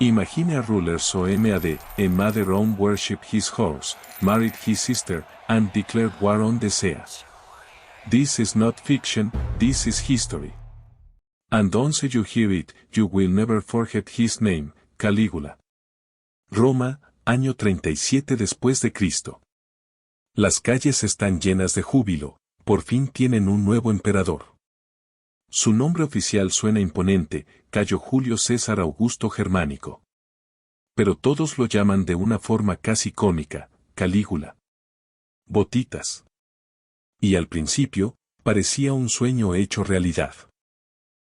Imagine a ruler so mad, a mother on worship his horse, married his sister, and declared war on the sea. This is not fiction, this is history. And once you hear it, you will never forget his name, Calígula. Roma, año 37 después de Cristo. Las calles están llenas de júbilo, por fin tienen un nuevo emperador. Su nombre oficial suena imponente, Cayo Julio César Augusto Germánico. Pero todos lo llaman de una forma casi cómica, Calígula. Botitas. Y al principio, parecía un sueño hecho realidad.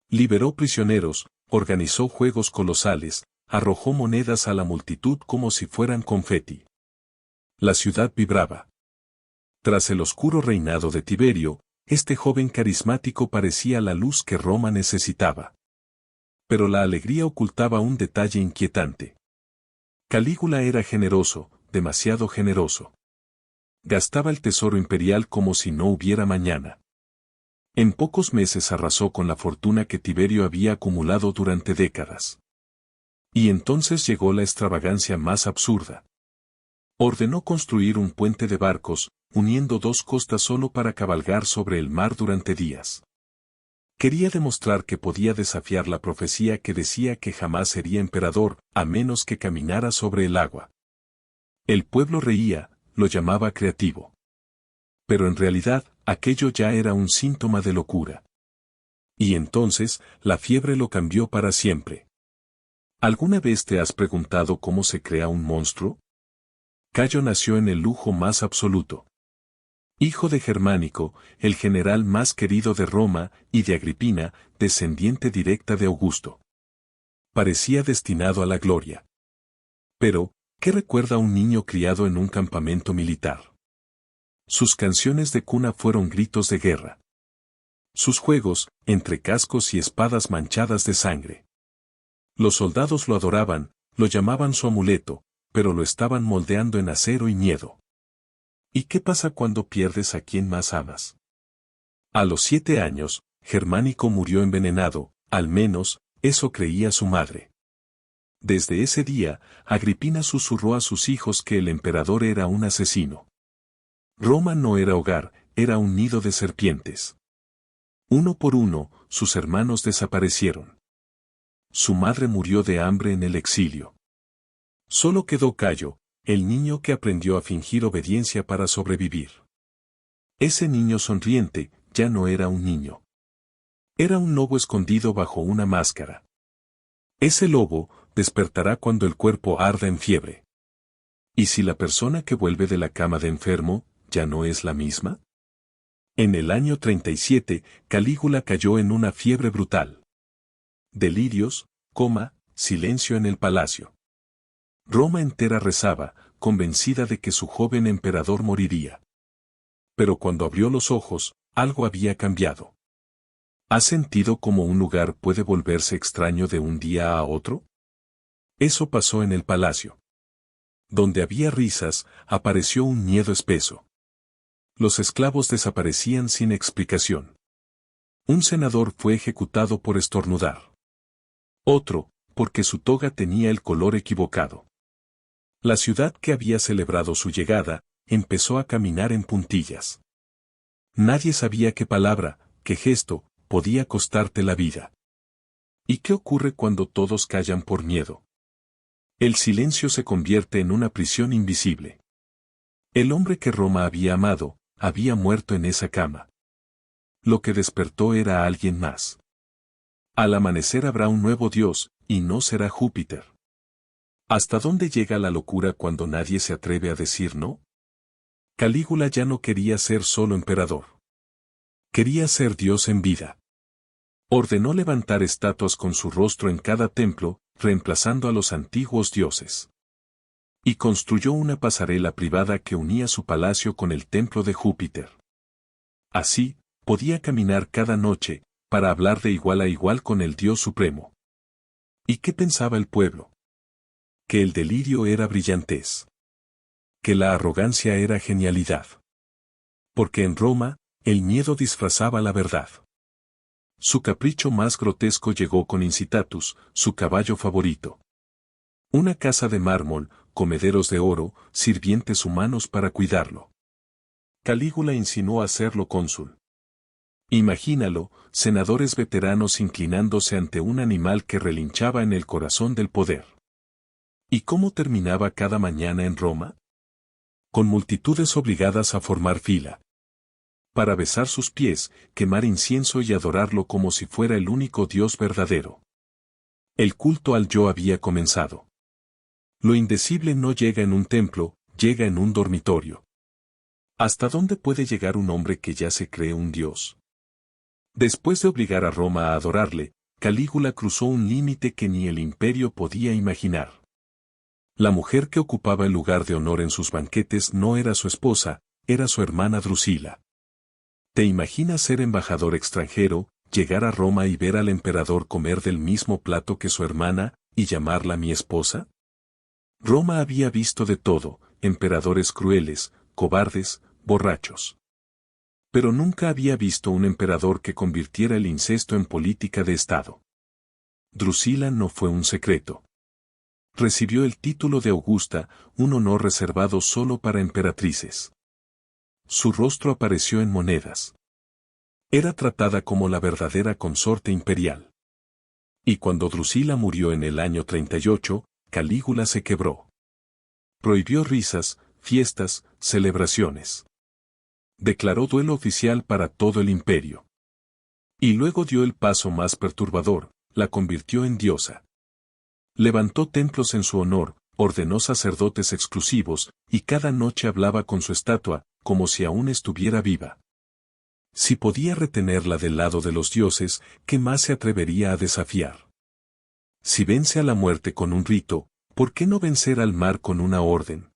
Liberó prisioneros, organizó juegos colosales, arrojó monedas a la multitud como si fueran confeti. La ciudad vibraba. Tras el oscuro reinado de Tiberio, este joven carismático parecía la luz que Roma necesitaba. Pero la alegría ocultaba un detalle inquietante. Calígula era generoso, demasiado generoso. Gastaba el tesoro imperial como si no hubiera mañana. En pocos meses arrasó con la fortuna que Tiberio había acumulado durante décadas. Y entonces llegó la extravagancia más absurda. Ordenó construir un puente de barcos, uniendo dos costas solo para cabalgar sobre el mar durante días. Quería demostrar que podía desafiar la profecía que decía que jamás sería emperador, a menos que caminara sobre el agua. El pueblo reía, lo llamaba creativo. Pero en realidad, aquello ya era un síntoma de locura. Y entonces, la fiebre lo cambió para siempre. ¿Alguna vez te has preguntado cómo se crea un monstruo? Cayo nació en el lujo más absoluto. Hijo de Germánico, el general más querido de Roma, y de Agripina, descendiente directa de Augusto. Parecía destinado a la gloria. Pero, ¿qué recuerda un niño criado en un campamento militar? Sus canciones de cuna fueron gritos de guerra. Sus juegos, entre cascos y espadas manchadas de sangre. Los soldados lo adoraban, lo llamaban su amuleto, pero lo estaban moldeando en acero y miedo. ¿Y qué pasa cuando pierdes a quien más amas? A los 7 años, Germánico murió envenenado, al menos, eso creía su madre. Desde ese día, Agripina susurró a sus hijos que el emperador era un asesino. Roma no era hogar, era un nido de serpientes. Uno por uno, sus hermanos desaparecieron. Su madre murió de hambre en el exilio. Solo quedó Cayo, el niño que aprendió a fingir obediencia para sobrevivir. Ese niño sonriente, ya no era un niño. Era un lobo escondido bajo una máscara. Ese lobo despertará cuando el cuerpo arda en fiebre. ¿Y si la persona que vuelve de la cama de enfermo, ya no es la misma? En el año 37, Calígula cayó en una fiebre brutal. Delirios, silencio en el palacio. Roma entera rezaba, convencida de que su joven emperador moriría. Pero cuando abrió los ojos, algo había cambiado. ¿Has sentido cómo un lugar puede volverse extraño de un día a otro? Eso pasó en el palacio. Donde había risas, apareció un miedo espeso. Los esclavos desaparecían sin explicación. Un senador fue ejecutado por estornudar. Otro, porque su toga tenía el color equivocado. La ciudad que había celebrado su llegada, empezó a caminar en puntillas. Nadie sabía qué palabra, qué gesto, podía costarte la vida. ¿Y qué ocurre cuando todos callan por miedo? El silencio se convierte en una prisión invisible. El hombre que Roma había amado, había muerto en esa cama. Lo que despertó era alguien más. Al amanecer habrá un nuevo dios, y no será Júpiter. ¿Hasta dónde llega la locura cuando nadie se atreve a decir no? Calígula ya no quería ser solo emperador. Quería ser Dios en vida. Ordenó levantar estatuas con su rostro en cada templo, reemplazando a los antiguos dioses. Y construyó una pasarela privada que unía su palacio con el templo de Júpiter. Así, podía caminar cada noche, para hablar de igual a igual con el Dios Supremo. ¿Y qué pensaba el pueblo? Que el delirio era brillantez. Que la arrogancia era genialidad. Porque en Roma, el miedo disfrazaba la verdad. Su capricho más grotesco llegó con Incitatus, su caballo favorito. Una casa de mármol, comederos de oro, sirvientes humanos para cuidarlo. Calígula insinuó hacerlo cónsul. Imagínalo, senadores veteranos inclinándose ante un animal que relinchaba en el corazón del poder. ¿Y cómo terminaba cada mañana en Roma? Con multitudes obligadas a formar fila. Para besar sus pies, quemar incienso y adorarlo como si fuera el único Dios verdadero. El culto al yo había comenzado. Lo indecible no llega en un templo, llega en un dormitorio. ¿Hasta dónde puede llegar un hombre que ya se cree un dios? Después de obligar a Roma a adorarle, Calígula cruzó un límite que ni el imperio podía imaginar. La mujer que ocupaba el lugar de honor en sus banquetes no era su esposa, era su hermana Drusila. ¿Te imaginas ser embajador extranjero, llegar a Roma y ver al emperador comer del mismo plato que su hermana, y llamarla mi esposa? Roma había visto de todo, emperadores crueles, cobardes, borrachos. Pero nunca había visto un emperador que convirtiera el incesto en política de Estado. Drusila no fue un secreto. Recibió el título de Augusta, un honor reservado solo para emperatrices. Su rostro apareció en monedas. Era tratada como la verdadera consorte imperial. Y cuando Drusila murió en el año 38, Calígula se quebró. Prohibió risas, fiestas, celebraciones. Declaró duelo oficial para todo el imperio. Y luego dio el paso más perturbador, la convirtió en diosa. Levantó templos en su honor, ordenó sacerdotes exclusivos, y cada noche hablaba con su estatua, como si aún estuviera viva. Si podía retenerla del lado de los dioses, ¿qué más se atrevería a desafiar? Si vence a la muerte con un rito, ¿por qué no vencer al mar con una orden?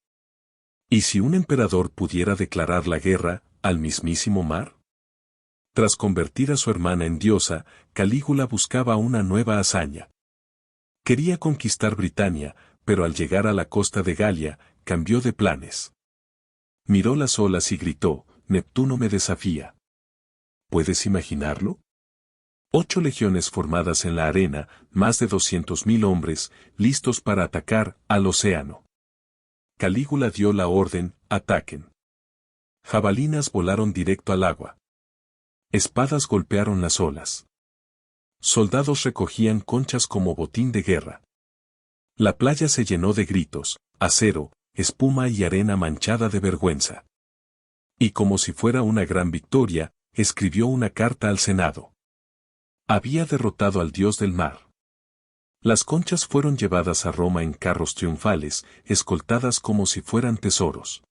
¿Y si un emperador pudiera declarar la guerra al mismísimo mar? Tras convertir a su hermana en diosa, Calígula buscaba una nueva hazaña. Quería conquistar Britania, pero al llegar a la costa de Galia, cambió de planes. Miró las olas y gritó, Neptuno me desafía. ¿Puedes imaginarlo? 8 legiones formadas en la arena, más de 200.000 hombres, listos para atacar al océano. Calígula dio la orden, ataquen. Jabalinas volaron directo al agua. Espadas golpearon las olas. Soldados recogían conchas como botín de guerra. La playa se llenó de gritos, acero, espuma y arena manchada de vergüenza. Y como si fuera una gran victoria, escribió una carta al Senado. Había derrotado al dios del mar. Las conchas fueron llevadas a Roma en carros triunfales, escoltadas como si fueran tesoros.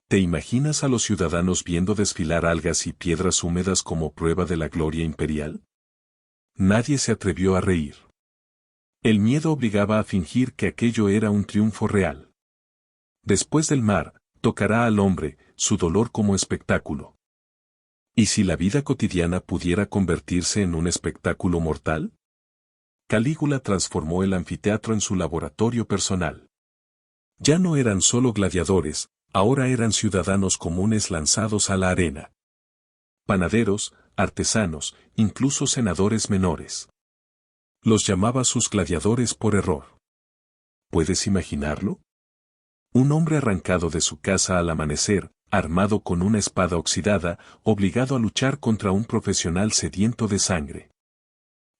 ¿Te imaginas a los ciudadanos viendo desfilar algas y piedras húmedas como prueba de la gloria imperial? Nadie se atrevió a reír. El miedo obligaba a fingir que aquello era un triunfo real. Después del mar, tocará al hombre, su dolor como espectáculo. ¿Y si la vida cotidiana pudiera convertirse en un espectáculo mortal? Calígula transformó el anfiteatro en su laboratorio personal. Ya no eran solo gladiadores, ahora eran ciudadanos comunes lanzados a la arena. Panaderos, artesanos, incluso senadores menores. Los llamaba sus gladiadores por error. ¿Puedes imaginarlo? Un hombre arrancado de su casa al amanecer, armado con una espada oxidada, obligado a luchar contra un profesional sediento de sangre.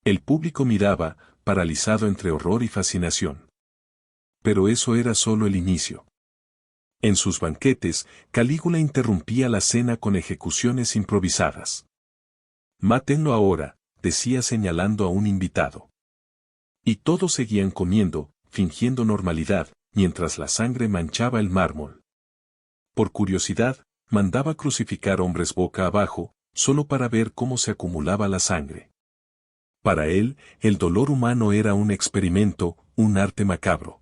El público miraba, paralizado entre horror y fascinación. Pero eso era solo el inicio. En sus banquetes, Calígula interrumpía la cena con ejecuciones improvisadas. «Mátenlo ahora», decía señalando a un invitado. Y todos seguían comiendo, fingiendo normalidad, mientras la sangre manchaba el mármol. Por curiosidad, mandaba crucificar hombres boca abajo, solo para ver cómo se acumulaba la sangre. Para él, el dolor humano era un experimento, un arte macabro.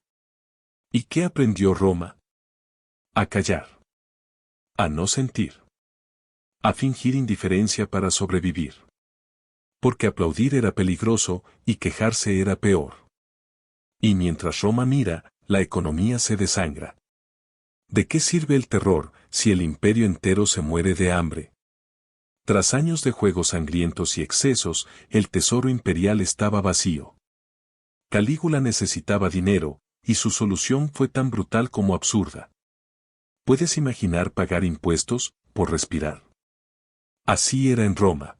¿Y qué aprendió Roma? A callar. A no sentir. A fingir indiferencia para sobrevivir. Porque aplaudir era peligroso, y quejarse era peor. Y mientras Roma mira, la economía se desangra. ¿De qué sirve el terror, si el imperio entero se muere de hambre? Tras años de juegos sangrientos y excesos, el tesoro imperial estaba vacío. Calígula necesitaba dinero, y su solución fue tan brutal como absurda. ¿Puedes imaginar pagar impuestos por respirar? Así era en Roma.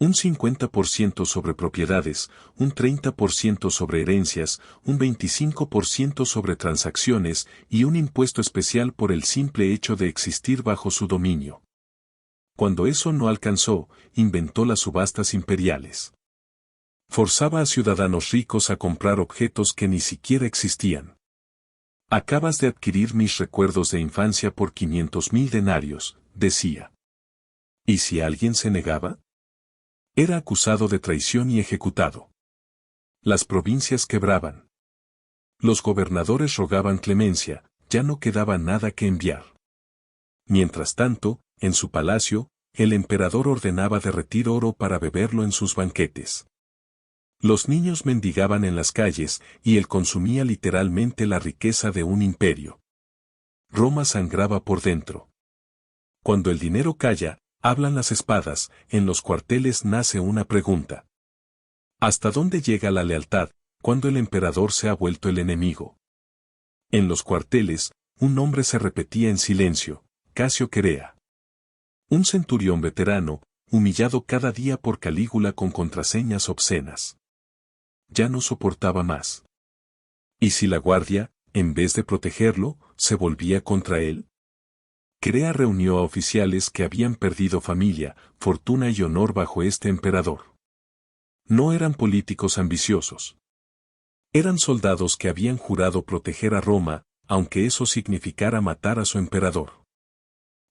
Un 50% sobre propiedades, un 30% sobre herencias, un 25% sobre transacciones y un impuesto especial por el simple hecho de existir bajo su dominio. Cuando eso no alcanzó, inventó las subastas imperiales. Forzaba a ciudadanos ricos a comprar objetos que ni siquiera existían. Acabas de adquirir mis recuerdos de infancia por 500.000 denarios, decía. ¿Y si alguien se negaba? Era acusado de traición y ejecutado. Las provincias quebraban. Los gobernadores rogaban clemencia, ya no quedaba nada que enviar. Mientras tanto, en su palacio, el emperador ordenaba derretir oro para beberlo en sus banquetes. Los niños mendigaban en las calles y él consumía literalmente la riqueza de un imperio. Roma sangraba por dentro. Cuando el dinero calla, hablan las espadas, en los cuarteles nace una pregunta. ¿Hasta dónde llega la lealtad, cuando el emperador se ha vuelto el enemigo? En los cuarteles, un nombre se repetía en silencio, Casio Querea. Un centurión veterano, humillado cada día por Calígula con contraseñas obscenas. Ya no soportaba más. ¿Y si la guardia, en vez de protegerlo, se volvía contra él? Querea reunió a oficiales que habían perdido familia, fortuna y honor bajo este emperador. No eran políticos ambiciosos. Eran soldados que habían jurado proteger a Roma, aunque eso significara matar a su emperador.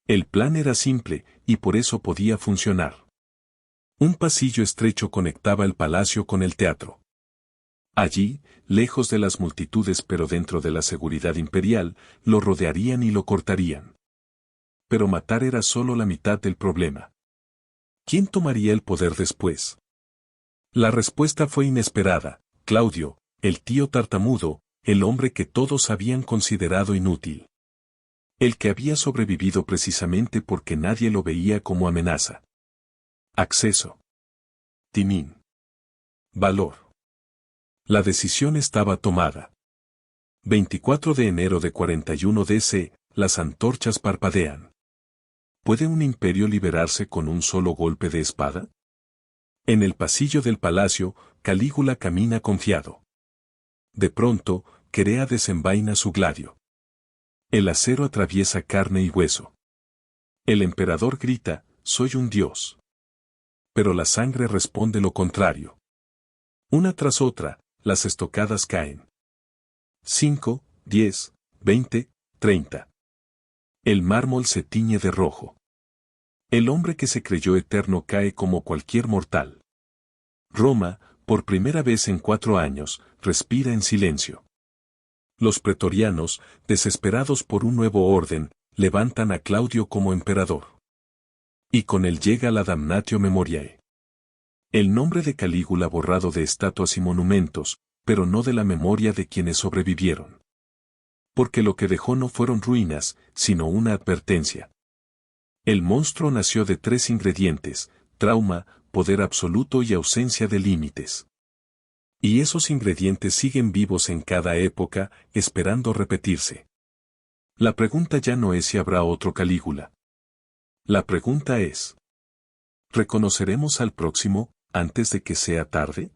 El plan era simple, y por eso podía funcionar. Un pasillo estrecho conectaba el palacio con el teatro. Allí, lejos de las multitudes pero dentro de la seguridad imperial, lo rodearían y lo cortarían. Pero matar era solo la mitad del problema. ¿Quién tomaría el poder después? La respuesta fue inesperada: Claudio, el tío tartamudo, el hombre que todos habían considerado inútil. El que había sobrevivido precisamente porque nadie lo veía como amenaza. Acceso. Timín. Valor. La decisión estaba tomada. 24 de enero de 41 DC, las antorchas parpadean. ¿Puede un imperio liberarse con un solo golpe de espada? En el pasillo del palacio, Calígula camina confiado. De pronto, Querea desenvaina su gladio. El acero atraviesa carne y hueso. El emperador grita: «Soy un dios». Pero la sangre responde lo contrario. Una tras otra, las estocadas caen. 5, 10, 20, 30. El mármol se tiñe de rojo. El hombre que se creyó eterno cae como cualquier mortal. Roma, por primera vez en 4 años, respira en silencio. Los pretorianos, desesperados por un nuevo orden, levantan a Claudio como emperador. Y con él llega la damnatio memoriae. El nombre de Calígula borrado de estatuas y monumentos, pero no de la memoria de quienes sobrevivieron. Porque lo que dejó no fueron ruinas, sino una advertencia. El monstruo nació de 3 ingredientes: trauma, poder absoluto y ausencia de límites. Y esos ingredientes siguen vivos en cada época, esperando repetirse. La pregunta ya no es si habrá otro Calígula. La pregunta es: ¿reconoceremos al próximo, antes de que sea tarde?